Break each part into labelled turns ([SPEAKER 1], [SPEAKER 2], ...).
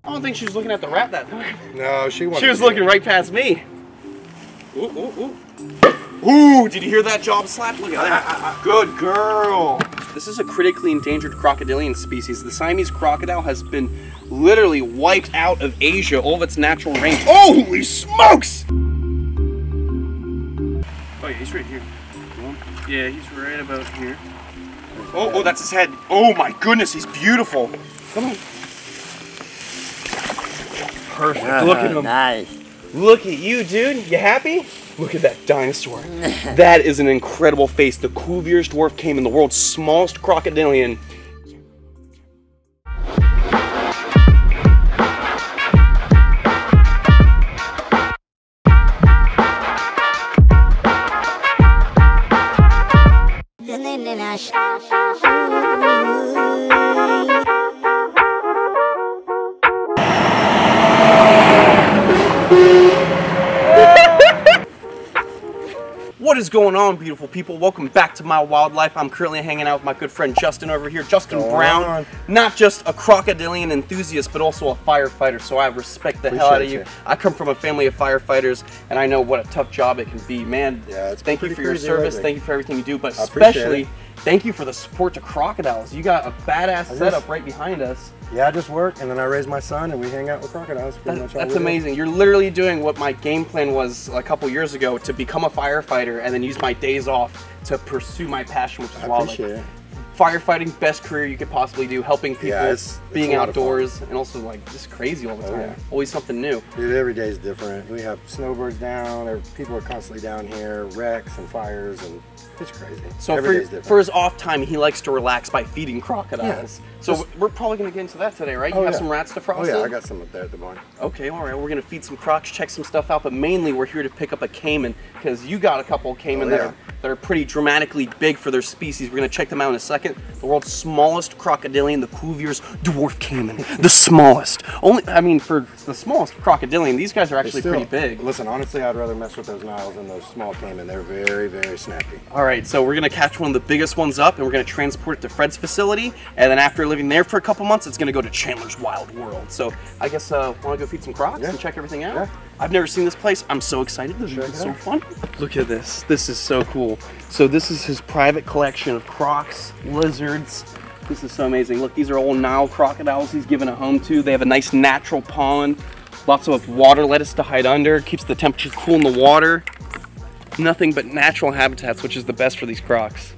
[SPEAKER 1] I don't think she was looking at the rat that time.
[SPEAKER 2] No, she wasn't.
[SPEAKER 1] She was looking right past me. Ooh, ooh, ooh. Ooh, did you hear that job slap? Look at that. Good girl. This is a critically endangered crocodilian species. The Siamese crocodile has been literally wiped out of Asia, all of its natural range. Holy smokes! Oh yeah, he's right here. Yeah, he's right about here. Oh, oh, that's his head. Oh my goodness, he's beautiful. Come on. Perfect. Look at him.
[SPEAKER 3] Nice.
[SPEAKER 1] Look at you, dude. You happy? Look at that dinosaur. That is an incredible face. The Cuvier's Dwarf Caiman, the world's smallest crocodilian. What is going on, beautiful people? Welcome back to My Wildlife. I'm currently hanging out with my good friend Justin over here. Justin Brown, not just a crocodilian enthusiast, but also a firefighter, so I respect the hell out of you. I come from a family of firefighters, and I know what a tough job it can be. Man, thank you for your service, thank you for everything you do, but especially thank you for the support to crocodiles. You got a badass setup right behind us.
[SPEAKER 2] Yeah, I just work, and then I raise my son, and we hang out with crocodiles.
[SPEAKER 1] That's amazing. You're literally doing what my game plan was a couple years ago, to become a firefighter and then use my days off to pursue my passion, which is wildlife. I appreciate it. Firefighting, best career you could possibly do, helping people, being outdoors, and also like just crazy all the time. Yeah. Always something new.
[SPEAKER 2] Dude, every day is different. We have snowbirds down, people are constantly down here, wrecks and fires, and it's crazy.
[SPEAKER 1] So for his off time, he likes to relax by feeding crocodiles. Yeah. So we're probably going to get into that today, right? You have some rats to frost?
[SPEAKER 2] Oh yeah, I got some up there at the barn.
[SPEAKER 1] Okay, all right. We're going to feed some crocs, check some stuff out, but mainly we're here to pick up a caiman, because you got a couple of caiman that are pretty dramatically big for their species. We're going to check them out in a second. The world's smallest crocodilian, the Cuvier's Dwarf Caiman. The smallest. I mean, for the smallest crocodilian, these guys are actually pretty big.
[SPEAKER 2] Listen, honestly, I'd rather mess with those Niles than those small caiman. They're very, very snappy.
[SPEAKER 1] All right, so we're going to catch one of the biggest ones up, and we're going to transport it to Fred's facility, and then after living there for a couple months, it's going to go to Chandler's Wild World. So I guess want to go feed some crocs and check everything out? Yeah. I've never seen this place. I'm so excited. This is so fun. Look at this. This is so cool. So this is his private collection of crocs, lizards. This is so amazing. Look, these are all Nile crocodiles he's given a home to. They have a nice natural pond. Lots of water lettuce to hide under. Keeps the temperature cool in the water. Nothing but natural habitats, which is the best for these crocs.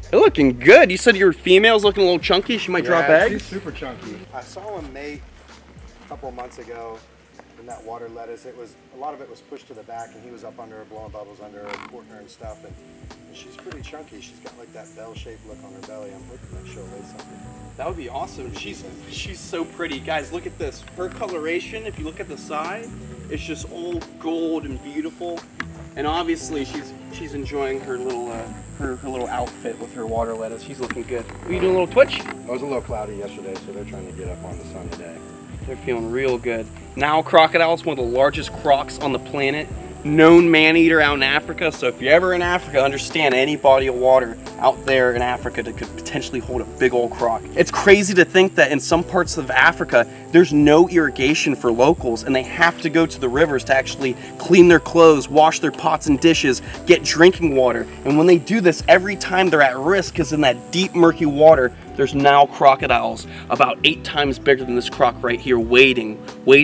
[SPEAKER 1] They're looking good. You said your female's looking a little chunky. She might drop eggs.
[SPEAKER 2] She's super chunky. I saw him mate a couple months ago in that water lettuce. A lot of it was pushed to the back, and he was up under her, blowing bubbles under her, courting her and stuff. And she's pretty chunky. She's got like that bell-shaped look on her belly. I'm hoping that she'll lay something.
[SPEAKER 1] That would be awesome. She's so pretty. Guys, look at this. Her coloration, if you look at the side, it's just all gold and beautiful. And obviously she's enjoying her little her little outfit with her water lettuce. She's looking good. Are you doing a little twitch?
[SPEAKER 2] It was a little cloudy yesterday, so they're trying to get up on the sun today.
[SPEAKER 1] They're feeling real good. Nile crocodile is one of the largest crocs on the planet. Known man-eater out in Africa, so if you're ever in Africa, understand any body of water out there in Africa that could potentially hold a big old croc. It's crazy to think that in some parts of Africa, there's no irrigation for locals, and they have to go to the rivers to actually clean their clothes, wash their pots and dishes, get drinking water. And when they do this, every time they're at risk, because in that deep, murky water, there's Nile crocodiles about 8 times bigger than this croc right here, waiting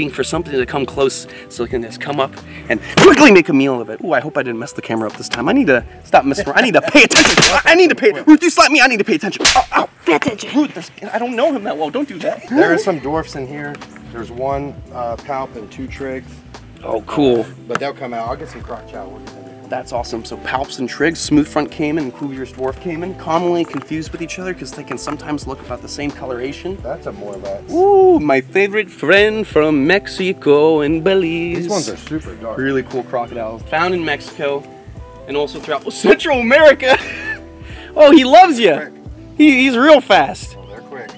[SPEAKER 1] for something to come close so they can just come up and quickly make a meal of it. Ooh, I hope I didn't mess the camera up this time. I need to stop messing around. I need to pay attention. I need to pay. Ruth, you slapped me. I need to pay attention. Oh, pay attention. Ruth, I don't know him that well. Don't do that.
[SPEAKER 2] There are some dwarfs in here. There's 1 palp and 2 trigs.
[SPEAKER 1] Oh, cool.
[SPEAKER 2] But they'll come out. I'll get some croc chow.
[SPEAKER 1] That's awesome. So palps and trigs, smooth front caiman and Cuvier's Dwarf Caiman, commonly confused with each other because they can sometimes look about the same coloration.
[SPEAKER 2] That's a Morlets.
[SPEAKER 1] Ooh, my favorite friend from Mexico and Belize.
[SPEAKER 2] These ones are super dark.
[SPEAKER 1] Really cool crocodiles. Found in Mexico and also throughout Central America. Oh, he loves you. He's real fast.
[SPEAKER 2] Oh, they're quick.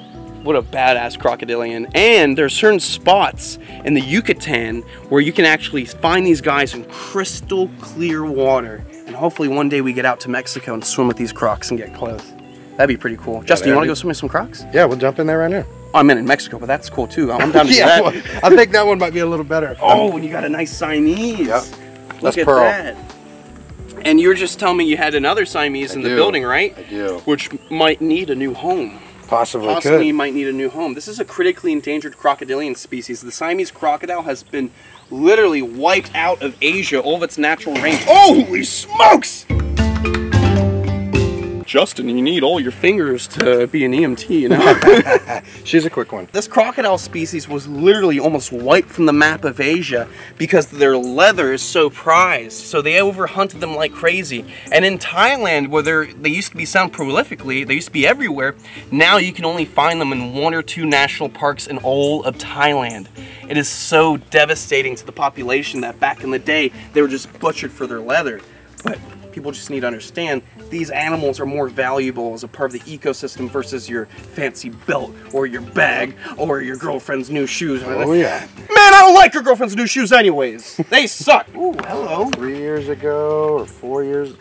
[SPEAKER 1] What a badass crocodilian. And there's certain spots in the Yucatan where you can actually find these guys in crystal clear water. And hopefully one day we get out to Mexico and swim with these crocs and get close. That'd be pretty cool. Justin, you want to go swim with some crocs?
[SPEAKER 2] Yeah, we'll jump in there right now.
[SPEAKER 1] I'm in Mexico, but that's cool too. I'm down to do
[SPEAKER 2] Yeah,
[SPEAKER 1] that.
[SPEAKER 2] well, I think that one might be a little better.
[SPEAKER 1] Oh, and you got a nice Siamese.
[SPEAKER 2] Yep.
[SPEAKER 1] Look
[SPEAKER 2] That's
[SPEAKER 1] at
[SPEAKER 2] Pearl.
[SPEAKER 1] that. And you were just telling me you had another Siamese in the building, right?
[SPEAKER 2] I do.
[SPEAKER 1] Which might need a new home.
[SPEAKER 2] Possibly
[SPEAKER 1] might need a new home. This is a critically endangered crocodilian species. The Siamese crocodile has been literally wiped out of Asia, all of its natural range. Holy smokes! Justin, you need all your fingers to be an EMT, you know?
[SPEAKER 2] She's a quick one.
[SPEAKER 1] This crocodile species was literally almost wiped from the map of Asia because their leather is so prized. So they overhunted them like crazy. And in Thailand, where they used to be found prolifically, they used to be everywhere, now you can only find them in 1 or 2 national parks in all of Thailand. It is so devastating to the population that back in the day, they were just butchered for their leather. But people just need to understand these animals are more valuable as a part of the ecosystem versus your fancy belt or your bag or your girlfriend's new shoes.
[SPEAKER 2] Oh yeah.
[SPEAKER 1] Man, I don't like your girlfriend's new shoes anyways. They suck. Ooh, hello.
[SPEAKER 2] 3 years ago or 4 years,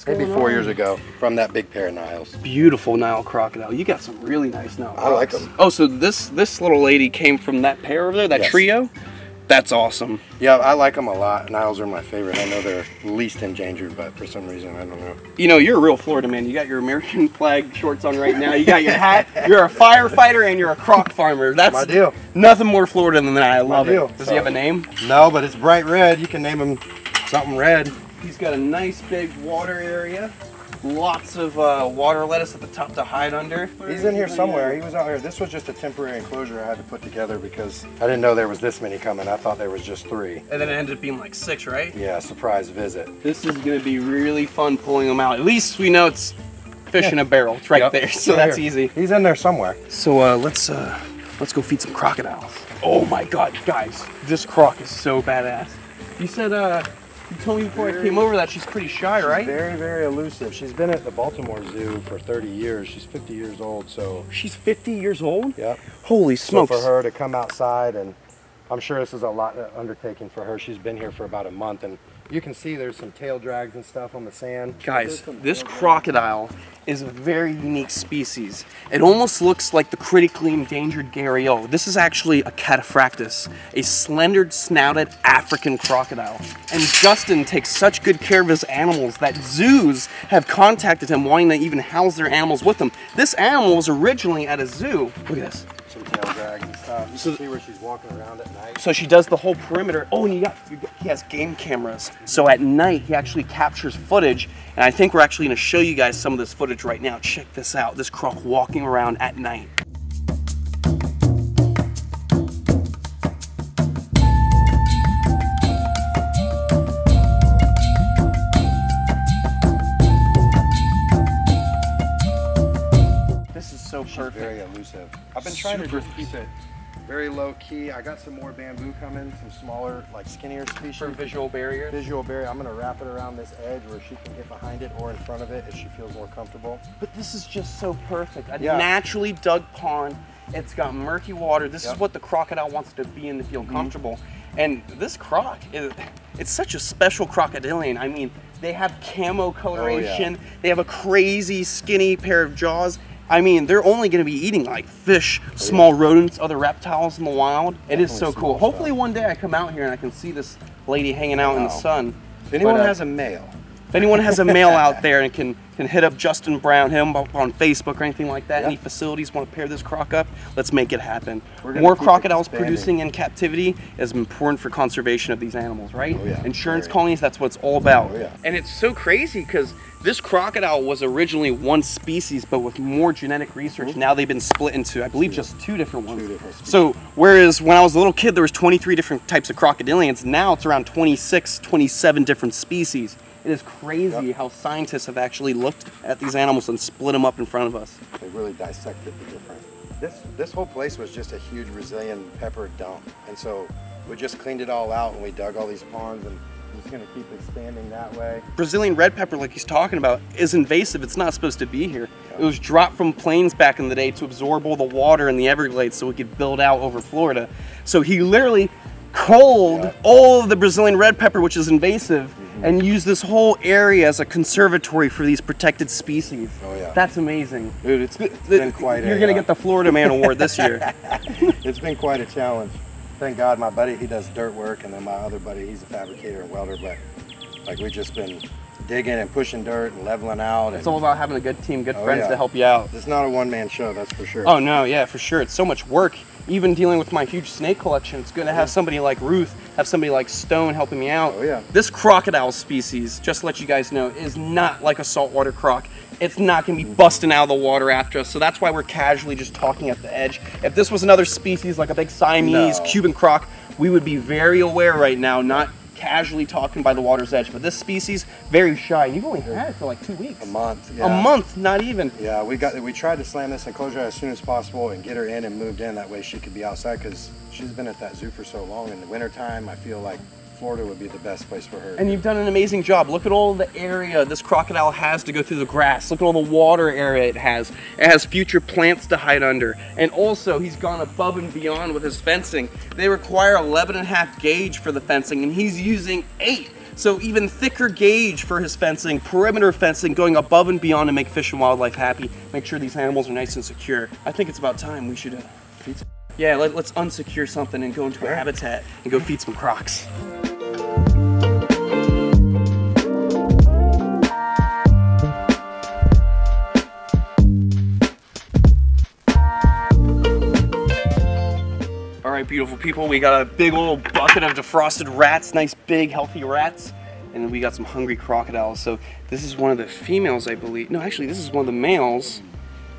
[SPEAKER 2] maybe 4 years ago, from that big pair of Niles.
[SPEAKER 1] Beautiful Nile crocodile. You got some really nice Nile.
[SPEAKER 2] I like them.
[SPEAKER 1] Oh, so this little lady came from that pair over there, that trio? That's awesome.
[SPEAKER 2] Yeah, I like them a lot. Niles are my favorite. I know they're least endangered, but for some reason, I don't know.
[SPEAKER 1] You know, you're a real Florida man. You got your American flag shorts on right now. You got your hat. You're a firefighter and you're a croc farmer. That's
[SPEAKER 2] my deal.
[SPEAKER 1] Nothing more Florida than that. I love
[SPEAKER 2] deal.
[SPEAKER 1] it. Does he have a name?
[SPEAKER 2] No, but it's bright red. You can name him something red.
[SPEAKER 1] He's got a nice big water area. Lots of water lettuce at the top to hide under.
[SPEAKER 2] He's in here somewhere. He was out here. This was just a temporary enclosure I had to put together because I didn't know there was this many coming. I thought there was just 3.
[SPEAKER 1] And then it ended up being like 6, right?
[SPEAKER 2] Yeah, surprise visit.
[SPEAKER 1] This is going to be really fun pulling them out. At least we know it's fish in a barrel. It's right there, so that's easy.
[SPEAKER 2] He's in there somewhere.
[SPEAKER 1] So let's go feed some crocodiles. Oh my God, guys, this croc is so badass. You said you told me before I came over that she's pretty shy, right?
[SPEAKER 2] Very, very elusive. She's been at the Baltimore Zoo for 30 years. She's 50 years old, so...
[SPEAKER 1] She's 50 years old?
[SPEAKER 2] Yep.
[SPEAKER 1] Holy smokes.
[SPEAKER 2] So for her to come outside, and I'm sure this is a lot undertaking for her. She's been here for about a month, and you can see there's some tail drags and stuff on the sand.
[SPEAKER 1] Guys, this crocodile is a very unique species. It almost looks like the critically endangered gharial. This is actually a cataphractus, a slender snouted African crocodile. And Justin takes such good care of his animals that zoos have contacted him wanting to even house their animals with them. This animal was originally at a zoo. Look at this.
[SPEAKER 2] Some tail drags and stuff. You can see where she's walking around at night.
[SPEAKER 1] So she does the whole perimeter. Oh, and he has game cameras. So at night, he actually captures footage. And I think we're actually going to show you guys some of this footage right now. Check this out. This croc walking around at night. This is so perfect.
[SPEAKER 2] Very elusive. I've been trying to just keep it very low key. I got some more bamboo coming, some smaller, like skinnier species.
[SPEAKER 1] For visual barriers?
[SPEAKER 2] Visual barrier. I'm going to wrap it around this edge where she can get behind it or in front of it if she feels more comfortable.
[SPEAKER 1] But this is just so perfect. A naturally dug pond. It's got murky water. This is what the crocodile wants to be in to feel comfortable. And this croc, it's such a special crocodilian. I mean, they have camo coloration. They have a crazy skinny pair of jaws. I mean, they're only going to be eating like fish, small rodents, other reptiles in the wild. It is so cool. Hopefully one day I come out here and I can see this lady hanging out in the sun.
[SPEAKER 2] If anyone has a male.
[SPEAKER 1] If anyone has a male out there and can hit up Justin Brown, hit him up on Facebook or anything like that, any facilities want to pair this croc up, let's make it happen. More crocodiles producing in captivity is important for conservation of these animals, right? Insurance colonies, that's what it's all about. And it's so crazy because this crocodile was originally one species, but with more genetic research, now they've been split into, I believe, just 2 different ones. So, whereas when I was a little kid, there was 23 different types of crocodilians, now it's around 26, 27 different species. It is crazy how scientists have actually looked at these animals and split them up in front of us.
[SPEAKER 2] They really dissected the different. This whole place was just a huge Brazilian pepper dump, and so we just cleaned it all out and we dug all these ponds, and we're just going to keep expanding that way.
[SPEAKER 1] Brazilian red pepper, like he's talking about, is invasive. It's not supposed to be here. It was dropped from planes back in the day to absorb all the water in the Everglades so it could build out over Florida. So he literally culled all of the Brazilian red pepper, which is invasive, and use this whole area as a conservatory for these protected species.
[SPEAKER 2] Oh yeah.
[SPEAKER 1] That's amazing.
[SPEAKER 2] Dude, it's been quite
[SPEAKER 1] You're gonna get the Florida Man Award this year.
[SPEAKER 2] It's been quite a challenge. Thank God my buddy, he does dirt work, and then my other buddy, he's a fabricator and welder, but like we've just been digging and pushing dirt and leveling out.
[SPEAKER 1] It's all about having a good team, good friends to help you out.
[SPEAKER 2] It's not a one-man show, that's for sure.
[SPEAKER 1] Oh no, yeah, for sure. It's so much work. Even dealing with my huge snake collection, it's good to have somebody like Ruth, have somebody like Stone helping me out.
[SPEAKER 2] Oh yeah.
[SPEAKER 1] This crocodile species, just to let you guys know, is not like a saltwater croc. It's not gonna be busting out of the water after us, so that's why we're casually just talking at the edge. If this was another species, like a big Siamese, Cuban croc, we would be very aware right now, not casually talking by the water's edge. But this species, very shy. You've only had it for like 2 weeks.
[SPEAKER 2] A month. Yeah.
[SPEAKER 1] A month, not even.
[SPEAKER 2] Yeah, we tried to slam this enclosure as soon as possible and get her in and moved in. That way she could be outside, because she's been at that zoo for so long. In the wintertime, I feel like Florida would be the best place for her.
[SPEAKER 1] And you've done an amazing job. Look at all the area this crocodile has to go through the grass. Look at all the water area it has. It has future plants to hide under. And also, he's gone above and beyond with his fencing. They require 11.5 gauge for the fencing, and he's using 8. So even thicker gauge for his fencing, perimeter fencing, going above and beyond to make fish and wildlife happy. Make sure these animals are nice and secure. I think it's about time we should feed some. Yeah, let's unsecure something and go into a habitat and go feed some crocs. All right, beautiful people, we got a big old bucket of defrosted rats, nice big healthy rats, and then we got some hungry crocodiles. So this is one of the females, I believe. No, actually this is one of the males,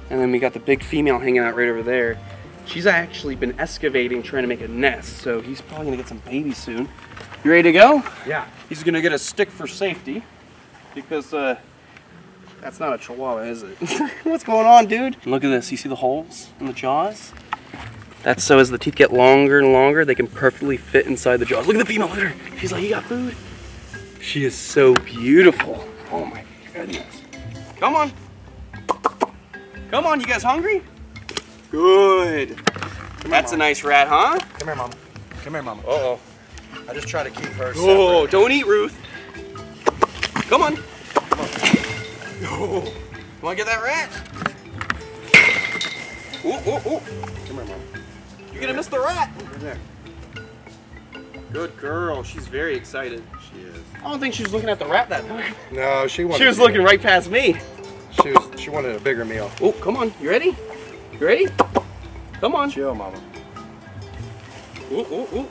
[SPEAKER 1] and then we got the big female hanging out right over there. She's actually been excavating, trying to make a nest, so he's probably gonna get some babies soon. You ready to go?
[SPEAKER 2] Yeah.
[SPEAKER 1] He's gonna get a stick for safety, because that's not a chihuahua, is it? What's going on, dude? Look at this, you see the holes in the jaws? That's so as the teeth get longer and longer, they can perfectly fit inside the jaws. Look at the female, look at her. She's like, you got food? She is so beautiful. Oh my goodness. Come on. Come on, you guys hungry? Good. That's a nice rat, huh?
[SPEAKER 2] Come here, Mama. Come here, Mama.
[SPEAKER 1] Uh-oh.
[SPEAKER 2] I just try to keep her separate.
[SPEAKER 1] Oh, don't eat, Ruth. Come on.
[SPEAKER 2] Come on.
[SPEAKER 1] Oh. Want to get that rat? Ooh, ooh, ooh.
[SPEAKER 2] Come here, Mama.
[SPEAKER 1] You're going to miss the rat.
[SPEAKER 2] Right there.
[SPEAKER 1] Good girl. She's very excited.
[SPEAKER 2] She is.
[SPEAKER 1] I don't think she was looking at the rat that time.
[SPEAKER 2] No, she wanted.
[SPEAKER 1] She was looking right past me.
[SPEAKER 2] She wanted a bigger meal.
[SPEAKER 1] Oh, come on. You ready? You ready? Come on.
[SPEAKER 2] Chill, Mama.
[SPEAKER 1] Ooh, ooh, ooh.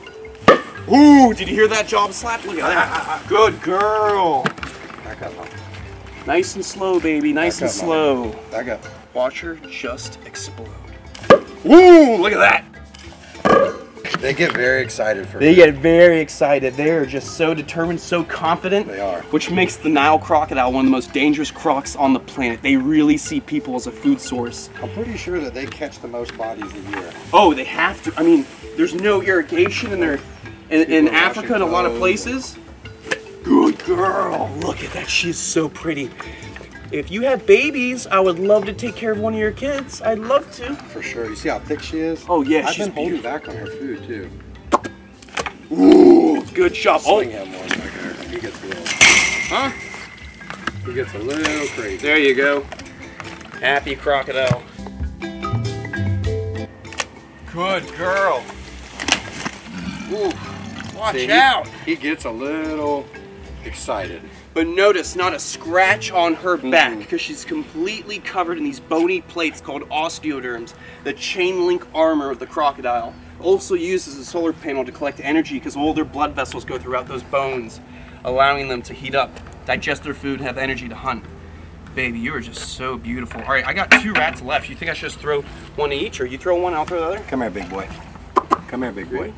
[SPEAKER 1] Ooh, did you hear that job slap? Look at that. Good girl.
[SPEAKER 2] Back up, Mama.
[SPEAKER 1] Nice and slow, baby. Nice and slow.
[SPEAKER 2] Back up.
[SPEAKER 1] Watch her just explode. Ooh, look at that.
[SPEAKER 2] They get very excited for
[SPEAKER 1] They get very excited. They're just so determined, so confident.
[SPEAKER 2] They are.
[SPEAKER 1] Which makes the Nile crocodile one of the most dangerous crocs on the planet. They really see people as a food source.
[SPEAKER 2] I'm pretty sure that they catch the most bodies a year.
[SPEAKER 1] Oh, they have to. I mean, there's no irrigation in Africa and a lot of places. Good girl. Look at that. She's so pretty. If you have babies, I would love to take care of one of your kids. I'd love to.
[SPEAKER 2] For sure. You see how thick she is?
[SPEAKER 1] Oh yeah,
[SPEAKER 2] I've been holding back on her food too.
[SPEAKER 1] Ooh, good job.
[SPEAKER 2] Swing him one back there. He gets a little.
[SPEAKER 1] Huh?
[SPEAKER 2] He gets a little crazy.
[SPEAKER 1] There you go. Happy crocodile. Good girl. Ooh, watch out.
[SPEAKER 2] He gets a little excited.
[SPEAKER 1] But notice, not a scratch on her back, because she's completely covered in these bony plates called osteoderms, the chain link armor of the crocodile. Also used as a solar panel to collect energy, because all their blood vessels go throughout those bones, allowing them to heat up, digest their food, have energy to hunt. Baby, you are just so beautiful. All right, I got 2 rats left. You think I should just throw one each, or you throw one, I'll throw the other?
[SPEAKER 2] Come here, big boy. Come here, big boy.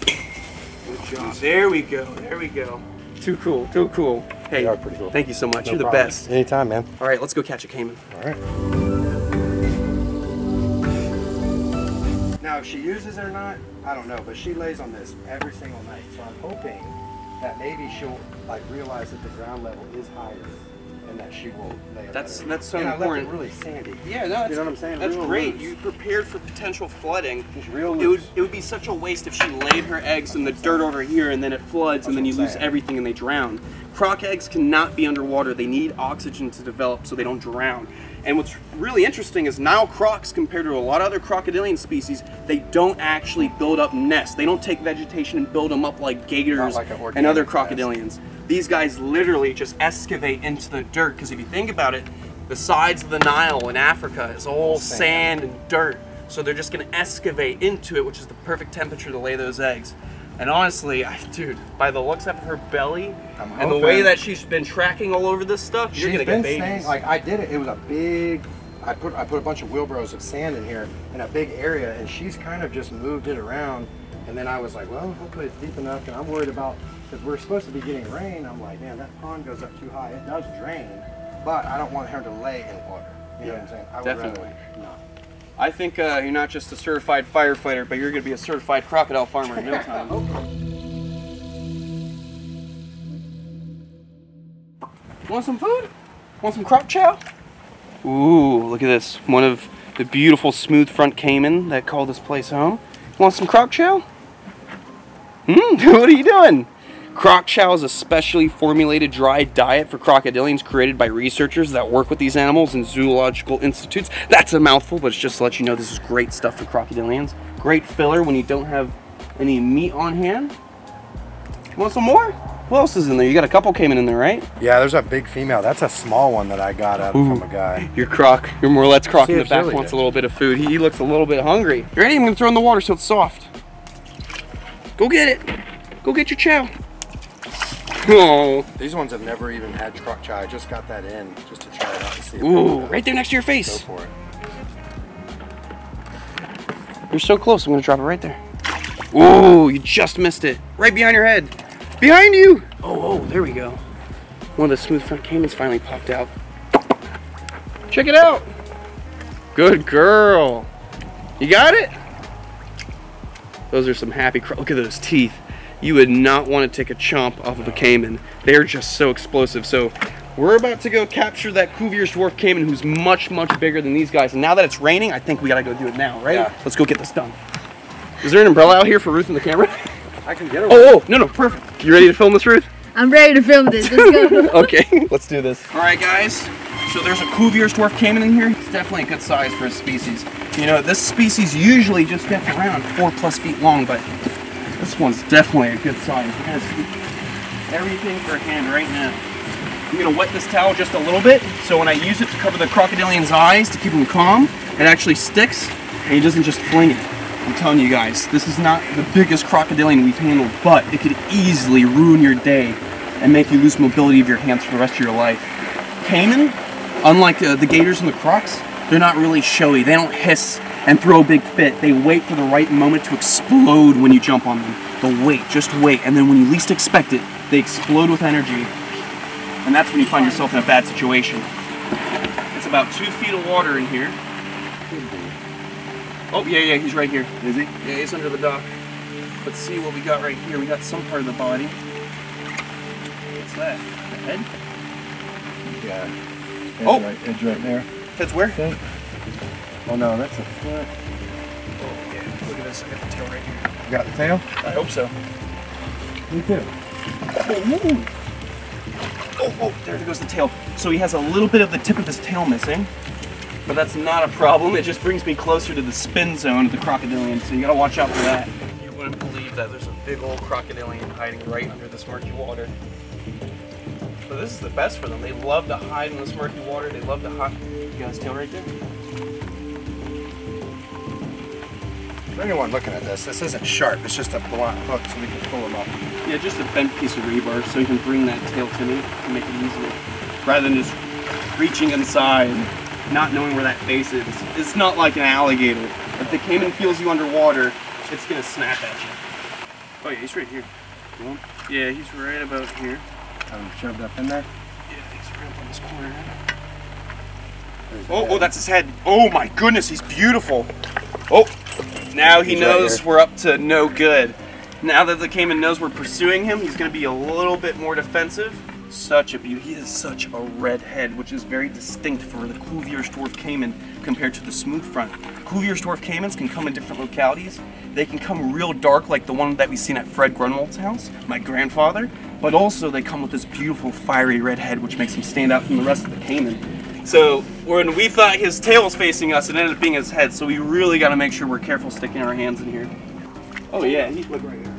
[SPEAKER 1] Good job. There we go, there we go. Too cool, too cool. Hey,
[SPEAKER 2] they are pretty cool.
[SPEAKER 1] Thank you so much.
[SPEAKER 2] No
[SPEAKER 1] You're the
[SPEAKER 2] problem.
[SPEAKER 1] best.
[SPEAKER 2] Anytime, man.
[SPEAKER 1] All right, let's go catch a caiman.
[SPEAKER 2] All right. Now, if she uses it or not, I don't know, but she lays on this every single night. So I'm hoping that maybe she'll like realize that the ground level is higher, and that she will lay.
[SPEAKER 1] That's so
[SPEAKER 2] and
[SPEAKER 1] important.
[SPEAKER 2] I left it really sandy.
[SPEAKER 1] Yeah, no,
[SPEAKER 2] you know what I'm saying?
[SPEAKER 1] That's
[SPEAKER 2] real
[SPEAKER 1] great.
[SPEAKER 2] loose.
[SPEAKER 1] You prepared for potential flooding.
[SPEAKER 2] Just real loose.
[SPEAKER 1] It would be such a waste if she laid her eggs in the dirt over here and then it floods and then you lose everything and they drown. Croc eggs cannot be underwater. They need oxygen to develop so they don't drown. And what's really interesting is Nile crocs, compared to a lot of other crocodilian species, they don't actually build up nests. They don't take vegetation and build them up like gators and other crocodilians. These guys literally just excavate into the dirt, because if you think about it, the sides of the Nile in Africa is all sand and dirt. So they're just going to excavate into it, which is the perfect temperature to lay those eggs. And honestly, dude, by the looks of her belly and the way that she's been tracking all over this stuff, you're gonna get babies.
[SPEAKER 2] Staying, like I did it. It was a big. I put a bunch of wheelbarrows of sand in here in a big area, and she's kind of just moved it around. And then I was like, well, hopefully it's deep enough. And I'm worried about, because we're supposed to be getting rain. I'm like, man, that pond goes up too high. It does drain, but I don't want her to lay in water. You know what I'm saying? I would
[SPEAKER 1] definitely.
[SPEAKER 2] Rather not.
[SPEAKER 1] I think you're not just a certified firefighter, but you're going to be a certified crocodile farmer in no time. Want some food? Want some croc chow? Ooh, look at this. One of the beautiful smooth front caiman that call this place home. Want some croc chow? What are you doing? Croc chow is a specially formulated dry diet for crocodilians created by researchers that work with these animals in zoological institutes. That's a mouthful, but it's just to let you know this is great stuff for crocodilians. Great filler when you don't have any meat on hand. Want some more? What else is in there? You got a couple caiman in there, right?
[SPEAKER 2] Yeah, there's a big female. That's a small one that I got from a guy.
[SPEAKER 1] Your Morlette's croc in the back wants a little bit of food. He looks a little bit hungry. You ready? I'm gonna throw in the water so it's soft. Go get it. Go get your chow. Oh.
[SPEAKER 2] These ones have never even had croc chow. I just got that in just to try it out and see.
[SPEAKER 1] Ooh, right there next to your face.
[SPEAKER 2] Go for it.
[SPEAKER 1] You're so close. I'm gonna drop it right there. Ooh, you just missed it. Right behind your head. Behind you. Oh, there we go. One of the smooth front caimans finally popped out. Check it out. Good girl. You got it? Those are some happy look at those teeth. You would not want to take a chomp off of a caiman. They're just so explosive. So we're about to go capture that Cuvier's dwarf caiman, who's much, much bigger than these guys. And now that it's raining, I think we gotta go do it now, right? Yeah. Let's go get this done. Is there an umbrella out here for Ruth and the camera?
[SPEAKER 2] I can get her.
[SPEAKER 1] Oh, no, perfect. You ready to film this, Ruth?
[SPEAKER 3] I'm ready to film this. Let's go.
[SPEAKER 1] Okay, let's do this. All right, guys. So there's a Cuvier's dwarf caiman in here. It's definitely a good size for a species. You know, this species usually just gets around 4+ feet long, but this one's definitely a good size. You're gonna see everything for a hand right now. I'm gonna wet this towel just a little bit, so when I use it to cover the crocodilian's eyes to keep him calm, it actually sticks and he doesn't just fling it. I'm telling you guys, this is not the biggest crocodilian we've handled, but it could easily ruin your day and make you lose mobility of your hands for the rest of your life. Caiman, unlike the gators and the crocs, they're not really showy. They don't hiss and throw a big fit. They wait for the right moment to explode when you jump on them. They'll wait, just wait, and then when you least expect it, they explode with energy. And that's when you find yourself in a bad situation. It's about 2 feet of water in here. Oh, yeah, he's right here.
[SPEAKER 2] Is he?
[SPEAKER 1] Yeah, he's under the dock. Let's see what we got right here. We got some part of the body. What's that? The head?
[SPEAKER 2] Yeah. Edge right there.
[SPEAKER 1] Head's where?
[SPEAKER 2] Oh no, that's a foot.
[SPEAKER 1] Oh yeah, look at this. I got the tail right here.
[SPEAKER 2] You got the tail?
[SPEAKER 1] I hope so.
[SPEAKER 2] Me too.
[SPEAKER 1] Oh, there goes the tail. So he has a little bit of the tip of his tail missing, but that's not a problem. It just brings me closer to the spin zone of the crocodilian, so you gotta watch out for that. You wouldn't believe that there's a big old crocodilian hiding right under this murky water. So this is the best for them. They love to hide in this murky water. They love to hide. You got his tail right there?
[SPEAKER 2] For anyone looking at this isn't sharp. It's just a blunt hook so we can pull him up.
[SPEAKER 1] Yeah, just a bent piece of rebar so you can bring that tail to me and make it easier. Rather than just reaching inside, not knowing where that face is. It's not like an alligator. If the caiman feels you underwater, it's gonna snap at you. Oh yeah, he's right here. Yeah, he's right about here.
[SPEAKER 2] Shoved up in there?
[SPEAKER 1] Yeah, he's right up on this corner. Oh, that's his head. Oh my goodness, he's beautiful. Oh, now he knows we're up to no good. Now that the caiman knows we're pursuing him, he's gonna be a little bit more defensive. Such a beauty. He has such a red head, which is very distinct for the Cuvier's Dwarf Caiman compared to the smooth front. Cuvier's Dwarf Caimans can come in different localities. They can come real dark like the one that we've seen at Fred Grunwald's house, my grandfather, but also they come with this beautiful fiery red head, which makes him stand out from the rest of the Caiman. So when we thought his tail was facing us, it ended up being his head, so we really got to make sure we're careful sticking our hands in here. Oh yeah,
[SPEAKER 2] Look right here.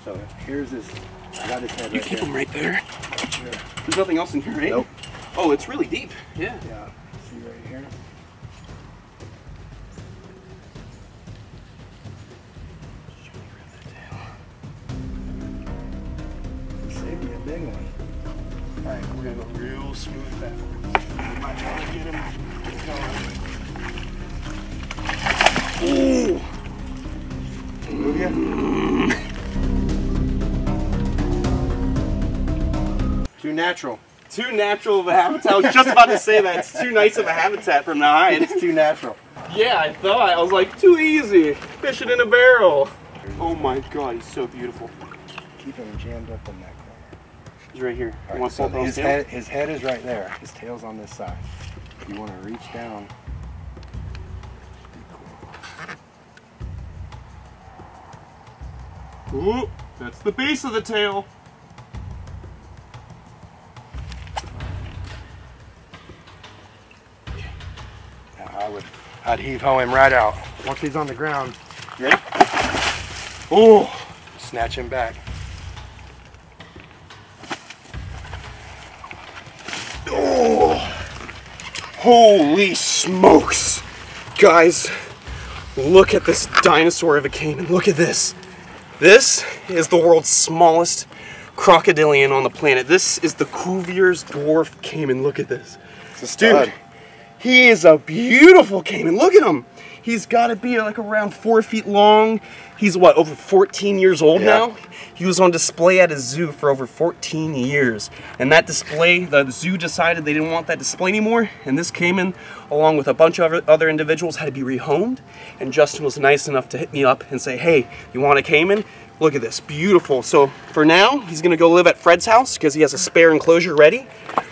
[SPEAKER 2] So here's his. I got his head
[SPEAKER 1] You
[SPEAKER 2] right
[SPEAKER 1] keep
[SPEAKER 2] there.
[SPEAKER 1] him right there.
[SPEAKER 2] Sure.
[SPEAKER 1] There's nothing else in here, right?
[SPEAKER 2] Nope.
[SPEAKER 1] Oh, it's really deep. Yeah.
[SPEAKER 2] Yeah. See right here. Save me a big one.
[SPEAKER 1] All right, we're gonna go real smooth backwards. We might try to get him going. Ooh.
[SPEAKER 2] Move ya? Too natural.
[SPEAKER 1] Too natural of a habitat. I was just about to say that. It's too nice of a habitat from the height.
[SPEAKER 2] It's too natural.
[SPEAKER 1] Yeah, I thought. I was like, too easy. Fishing in a barrel. Oh my God, he's so beautiful.
[SPEAKER 2] Keep him jammed up in that corner.
[SPEAKER 1] He's right here.
[SPEAKER 2] All
[SPEAKER 1] You
[SPEAKER 2] right,
[SPEAKER 1] want to
[SPEAKER 2] so
[SPEAKER 1] pull
[SPEAKER 2] his head is right there. His tail's on this side. You want to reach down.
[SPEAKER 1] Ooh, that's the base of the tail.
[SPEAKER 2] Now I'd heave-ho him right out. Once he's on the ground,
[SPEAKER 1] Ready? Oh,
[SPEAKER 2] snatch him back.
[SPEAKER 1] oh, holy smokes. Guys, look at this dinosaur of a caiman. Look at this. This is the world's smallest crocodilian on the planet. This is the Cuvier's Dwarf Caiman. Look at this.
[SPEAKER 2] It's a stud.
[SPEAKER 1] Dude, he is a beautiful caiman. Look at him. He's got to be like around 4 feet long. He's what, over 14 years old now? He was on display at a zoo for over 14 years. And that display, the zoo decided they didn't want that display anymore. And this caiman, along with a bunch of other individuals, had to be rehomed. And Justin was nice enough to hit me up and say, hey, you want a caiman? Look at this, beautiful. So for now, he's gonna go live at Fred's house because he has a spare enclosure ready.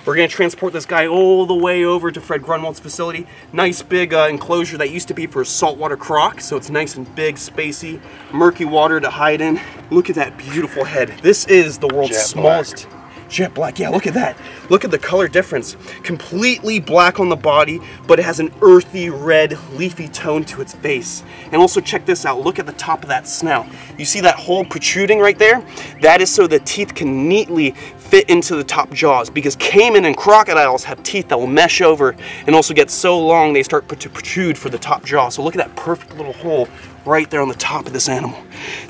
[SPEAKER 1] We're gonna transport this guy all the way over to Fred Grunwald's facility. Nice big enclosure that used to be for saltwater croc, so it's nice and big, spacey, murky water to hide in. Look at that beautiful head. This is the world's smallest. Jet black, yeah, look at that. Look at the color difference. Completely black on the body, but it has an earthy red leafy tone to its face. And also check this out, look at the top of that snout. You see that hole protruding right there? That is so the teeth can neatly fit into the top jaws, because caiman and crocodiles have teeth that will mesh over and also get so long they start to protrude for the top jaw. So look at that perfect little hole right there on the top of this animal.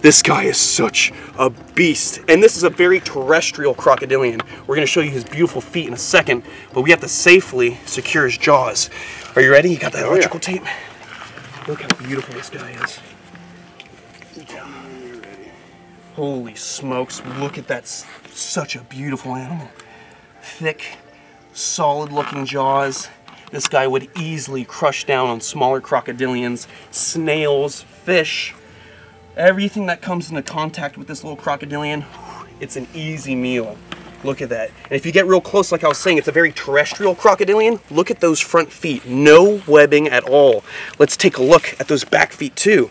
[SPEAKER 1] This guy is such a beast. And this is a very terrestrial crocodilian. We're gonna show you his beautiful feet in a second, but we have to safely secure his jaws. Are you ready? You got that electrical tape? Look how beautiful this guy is. Holy smokes, look at that. Such a beautiful animal. Thick, solid looking jaws. This guy would easily crush down on smaller crocodilians, snails, fish, everything that comes into contact with this little crocodilian. It's an easy meal. Look at that. And if you get real close, like I was saying, it's a very terrestrial crocodilian. Look at those front feet. No webbing at all. Let's take a look at those back feet too.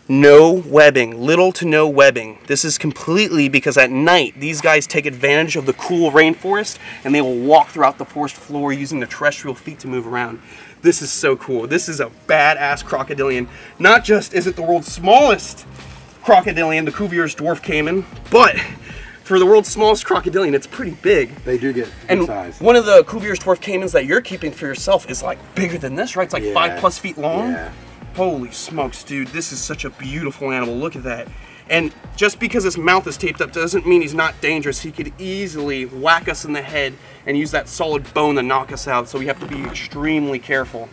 [SPEAKER 1] No webbing, little to no webbing. This is completely because at night, these guys take advantage of the cool rainforest and they will walk throughout the forest floor using their terrestrial feet to move around. This is so cool. This is a badass crocodilian. Not just is it the world's smallest crocodilian, the Cuvier's Dwarf Caiman, but for the world's smallest crocodilian, it's pretty big.
[SPEAKER 2] They do get good size.
[SPEAKER 1] One of the Cuvier's Dwarf Caimans that you're keeping for yourself is like bigger than this, right? It's like 5+ feet long.
[SPEAKER 2] Yeah.
[SPEAKER 1] Holy smokes, dude, this is such a beautiful animal. Look at that. And just because his mouth is taped up doesn't mean he's not dangerous. He could easily whack us in the head and use that solid bone to knock us out, so we have to be extremely careful.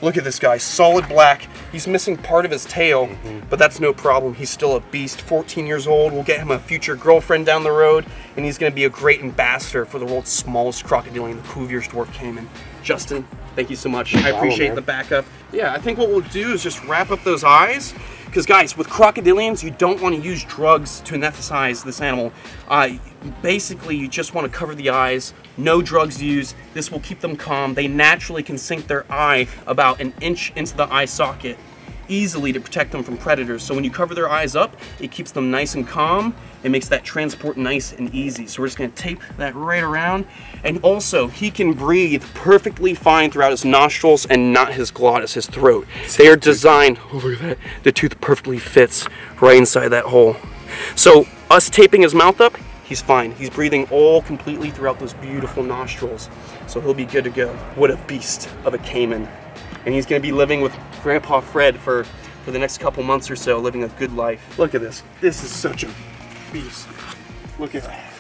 [SPEAKER 1] Look at this guy, solid black. He's missing part of his tail, but that's no problem. He's still a beast, 14 years old. We'll get him a future girlfriend down the road, and he's gonna be a great ambassador for the world's smallest crocodilian, the Cuvier's Dwarf Caiman. Justin, thank you so much. I appreciate the backup. Yeah, I think what we'll do is just wrap up those eyes. Because guys, with crocodilians, you don't want to use drugs to anesthetize this animal. Basically, you just want to cover the eyes, no drugs used. This will keep them calm. They naturally can sink their eye about an inch into the eye socket easily to protect them from predators. So when you cover their eyes up, it keeps them nice and calm. It makes that transport nice and easy. So we're just gonna tape that right around. And also, he can breathe perfectly fine throughout his nostrils and not his glottis, his throat. They are designed, oh look at that, the tooth perfectly fits right inside that hole. So us taping his mouth up, he's fine. He's breathing all completely throughout those beautiful nostrils. So he'll be good to go. What a beast of a Caiman. And he's gonna be living with Grandpa Fred for the next couple months or so, living a good life. Look at this. This is such a beast. Look at that.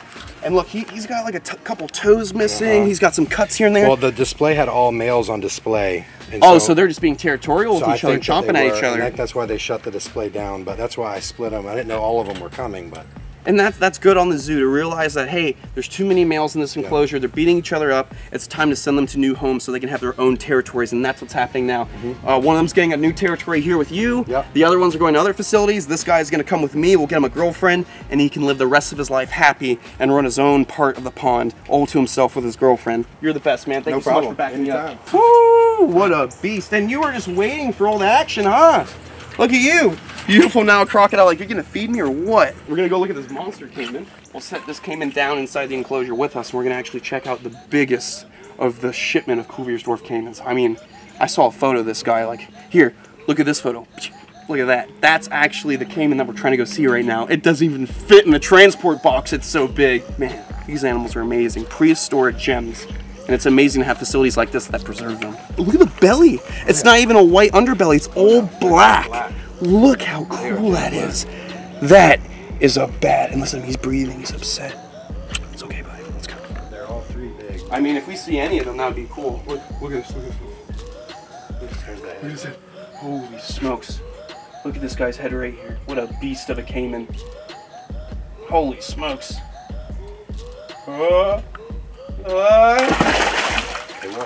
[SPEAKER 1] And look, he's got like a couple toes missing. He's got some cuts here and there.
[SPEAKER 2] Well, the display had all males on display. And
[SPEAKER 1] so they're just being territorial with each other, chomping at each other.
[SPEAKER 2] That's why they shut the display down, but that's why I split them. I didn't know all of them were coming, but...
[SPEAKER 1] And that's good on the zoo to realize that, hey, there's too many males in this enclosure. They're beating each other up. It's time to send them to new homes so they can have their own territories, and that's what's happening now. One of them's getting a new territory here with you. The other ones are going to other facilities. This guy's going to come with me. We'll get him a girlfriend, and he can live the rest of his life happy and run his own part of the pond all to himself with his girlfriend. You're the best, man. Thank you so much for backing me up. Woo, what a beast. And you were just waiting for all the action, huh? Look at you. Beautiful now crocodile. Like, you're gonna feed me or what? We're gonna go look at this monster Caiman. We'll set this Caiman down inside the enclosure with us, and we're gonna actually check out the biggest of the shipment of Cuvier's Dwarf Caimans. I mean, I saw a photo of this guy. Like, here, look at this photo. Look at that. That's actually the Caiman that we're trying to go see right now. It doesn't even fit in the transport box. It's so big. Man, these animals are amazing. Prehistoric gems. And it's amazing to have facilities like this that preserve them. Look at the belly. It's not even a white underbelly. It's all black. Look how cool that is. That is a bad. And listen, he's breathing. He's upset. It's okay, buddy. Let's go.
[SPEAKER 2] They're all three big.
[SPEAKER 1] I mean, if we see any of them, that would be cool. Look at this. Look at this. Look at that. Holy smokes. Look at this guy's head right here. What a beast of a Caiman. Holy smokes.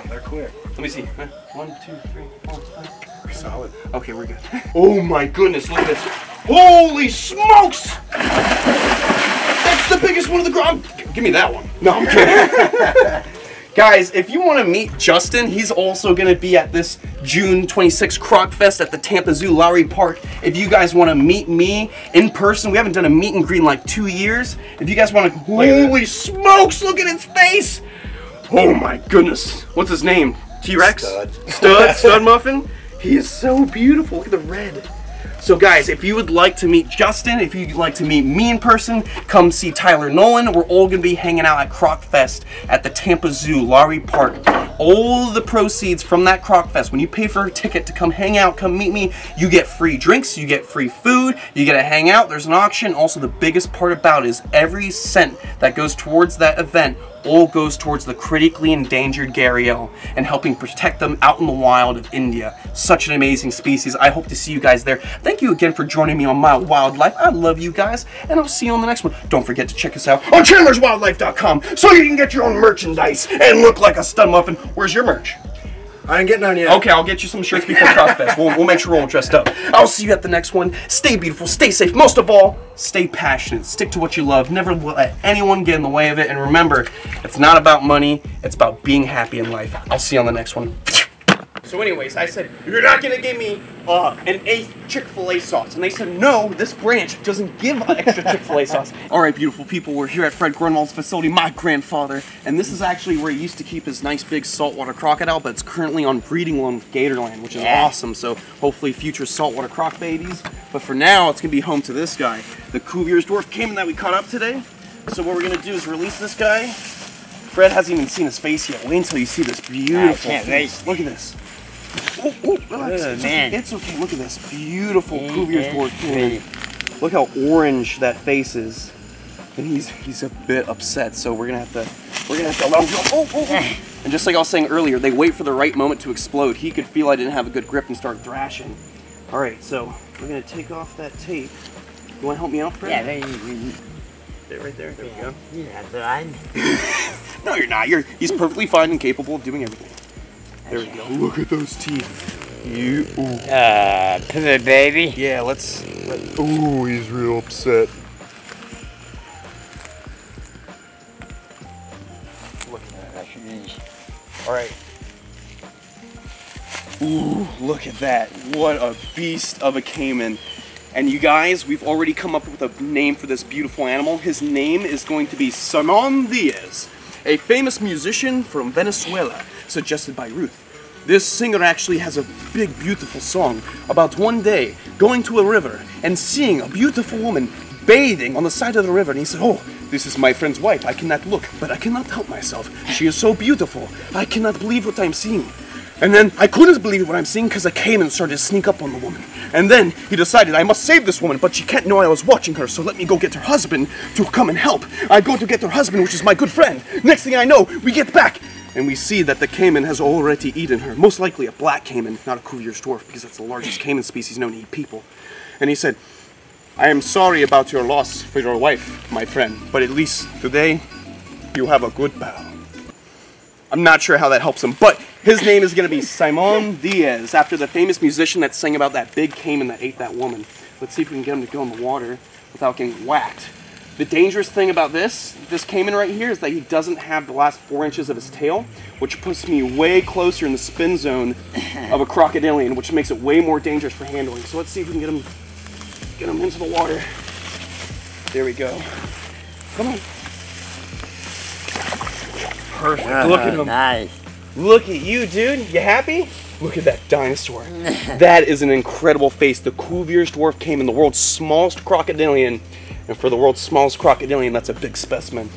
[SPEAKER 2] They're quick.
[SPEAKER 1] Let me see. 1, 2, 3, 4, 5.
[SPEAKER 2] We're solid.
[SPEAKER 1] Okay, we're good. Oh my goodness, look at this. Holy smokes! That's the biggest one of the ground. Give me that one. No, I'm kidding. Guys, if you want to meet Justin, he's also going to be at this June 26th Croc Fest at the Tampa Zoo Lowry Park. If you guys want to meet me in person, we haven't done a meet and greet in like 2 years. If you guys want to, holy smokes, look at his face. Oh my goodness. What's his name? T-Rex? Stud Muffin? He is so beautiful. Look at the red. So guys, if you would like to meet Justin, if you'd like to meet me in person, come see Tyler Nolan. We're all going to be hanging out at Croc Fest at the Tampa Zoo Lowry Park. All the proceeds from that Croc Fest, when you pay for a ticket to come hang out, come meet me, you get free drinks, you get free food, you get to hang out, there's an auction. Also, the biggest part about it is every cent that goes towards that event all goes towards the critically endangered gharial and helping protect them out in the wild of India. Such an amazing species. I hope to see you guys there. Thank you again for joining me on my wildlife. I love you guys, and I'll see you on the next one. Don't forget to check us out on CHANDLER'sWildlife.com so you can get your own merchandise and look like a stud muffin. Where's your merch?
[SPEAKER 2] I ain't getting none yet.
[SPEAKER 1] Okay, I'll get you some shirts before Croc Fest. We'll make sure we're all dressed up. I'll see you at the next one. Stay beautiful, stay safe. Most of all, stay passionate. Stick to what you love. Never let anyone get in the way of it. And remember, it's not about money. It's about being happy in life. I'll see you on the next one. So anyways, I said, you're not going to give me an 8th Chick-fil-A sauce. And they said, no, this branch doesn't give extra Chick-fil-A sauce. All right, beautiful people, we're here at Fred Grunwald's facility, my grandfather. And this is actually where he used to keep his nice big saltwater crocodile, but it's currently on breeding loan with Gatorland, which is awesome. So hopefully future saltwater croc babies. But for now, it's going to be home to this guy, the Cuvier's Dwarf Caiman that we caught up today. So what we're going to do is release this guy. Fred hasn't even seen his face yet. Wait until you see this beautiful face. Look at this. Oh, relax. Man. It's okay. Look at this beautiful Cuvier's Dwarf Caiman. Look how orange that face is, and he's a bit upset. So we're gonna have to allow him to go. And just like I was saying earlier, they wait for the right moment to explode. He could feel I didn't have a good grip and start thrashing. All right, so we're gonna take off that tape. You want to help me out, Fred?
[SPEAKER 4] Yeah,
[SPEAKER 1] there, right there. There we go.
[SPEAKER 4] Yeah, fine.
[SPEAKER 1] No, you're not. He's perfectly fine and capable of doing everything. There we go. Look at those teeth. You. Ooh.
[SPEAKER 4] Come here, baby.
[SPEAKER 1] Yeah, ooh, he's real upset. Look at that. All right. Ooh, look at that. What a beast of a caiman. And you guys, we've already come up with a name for this beautiful animal. His name is going to be Simón Díaz, a famous musician from Venezuela, suggested by Ruth. This singer actually has a big, beautiful song about one day going to a river and seeing a beautiful woman bathing on the side of the river. And he said, oh, this is my friend's wife. I cannot look, but I cannot help myself. She is so beautiful. I cannot believe what I'm seeing. And then I couldn't believe what I'm seeing because a caiman started to sneak up on the woman. And then he decided, I must save this woman, but she can't know I was watching her, so let me go get her husband to come and help. I go to get her husband, which is my good friend. Next thing I know, we get back, and we see that the caiman has already eaten her. Most likely a black caiman, not a Cuvier's dwarf, because that's the largest caiman species known to eat people. And he said, I am sorry about your loss for your wife, my friend, but at least today, you have a good pal. I'm not sure how that helps him, but his name is going to be Simón Díaz, after the famous musician that sang about that big caiman that ate that woman. Let's see if we can get him to go in the water without getting whacked. The dangerous thing about this caiman right here is that he doesn't have the last 4 inches of his tail, which puts me way closer in the spin zone of a crocodilian, which makes it way more dangerous for handling. So let's see if we can get him into the water. There we go. Come on. Perfect. Look at him.
[SPEAKER 4] Nice.
[SPEAKER 1] Look at you, dude. You happy? Look at that dinosaur. That is an incredible face. The Cuvier's dwarf caiman, the world's smallest crocodilian. And for the world's smallest crocodilian, that's a big specimen.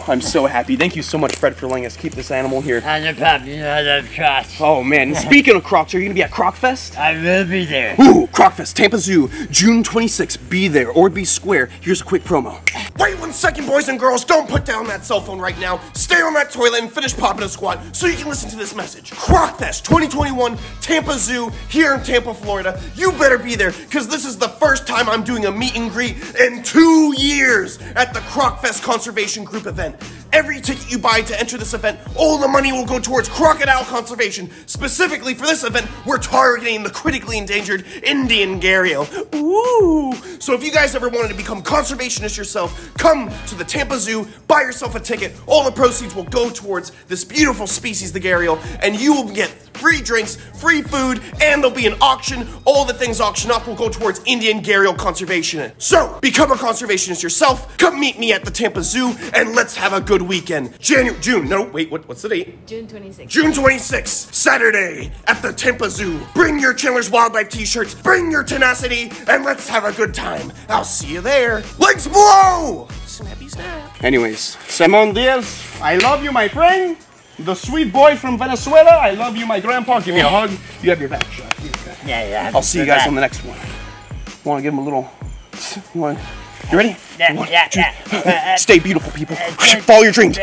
[SPEAKER 1] I'm so happy. Thank you so much, Fred, for letting us keep this animal here.
[SPEAKER 4] No problem. You know I love Crocs.
[SPEAKER 1] Oh, man. And speaking of Crocs, are you going to be at Croc Fest?
[SPEAKER 4] I will be there.
[SPEAKER 1] Ooh, Croc Fest, Tampa Zoo, June 26th. Be there or be square. Here's a quick promo.
[SPEAKER 5] Wait 1 second, boys and girls. Don't put down that cell phone right now. Stay on that toilet and finish popping a squat so you can listen to this message. Croc Fest 2021, Tampa Zoo, here in Tampa, Florida. You better be there, because this is the first time I'm doing a meet and greet in 2 years at the Croc Fest Conservation Group event. Every ticket you buy to enter this event, all the money will go towards crocodile conservation. Specifically for this event, we're targeting the critically endangered Indian gharial. Ooh! So if you guys ever wanted to become conservationists yourself, come to the Tampa Zoo, buy yourself a ticket. All the proceeds will go towards this beautiful species, the gharial, and you will get free drinks, free food, and there'll be an auction. All the things auctioned up will go towards Indian gharial conservation. So, become a conservationist yourself, come meet me at the Tampa Zoo, and let's have a good weekend. What's the date?
[SPEAKER 3] June 26th.
[SPEAKER 5] June 26th, Saturday, at the Tampa Zoo. Bring your Chandler's Wildlife t-shirts, bring your tenacity, and let's have a good time. I'll see you there. Legs below! Snappy snap.
[SPEAKER 1] Anyways, Simón Díaz, I love you, my friend. The sweet boy from Venezuela, I love you, my grandpa. Give me a hug. You have your back shot.
[SPEAKER 4] Yeah.
[SPEAKER 1] I'll see you guys on the next one. Want to give him a little... You ready?
[SPEAKER 4] Yeah.
[SPEAKER 1] Stay beautiful, people. Follow your dreams.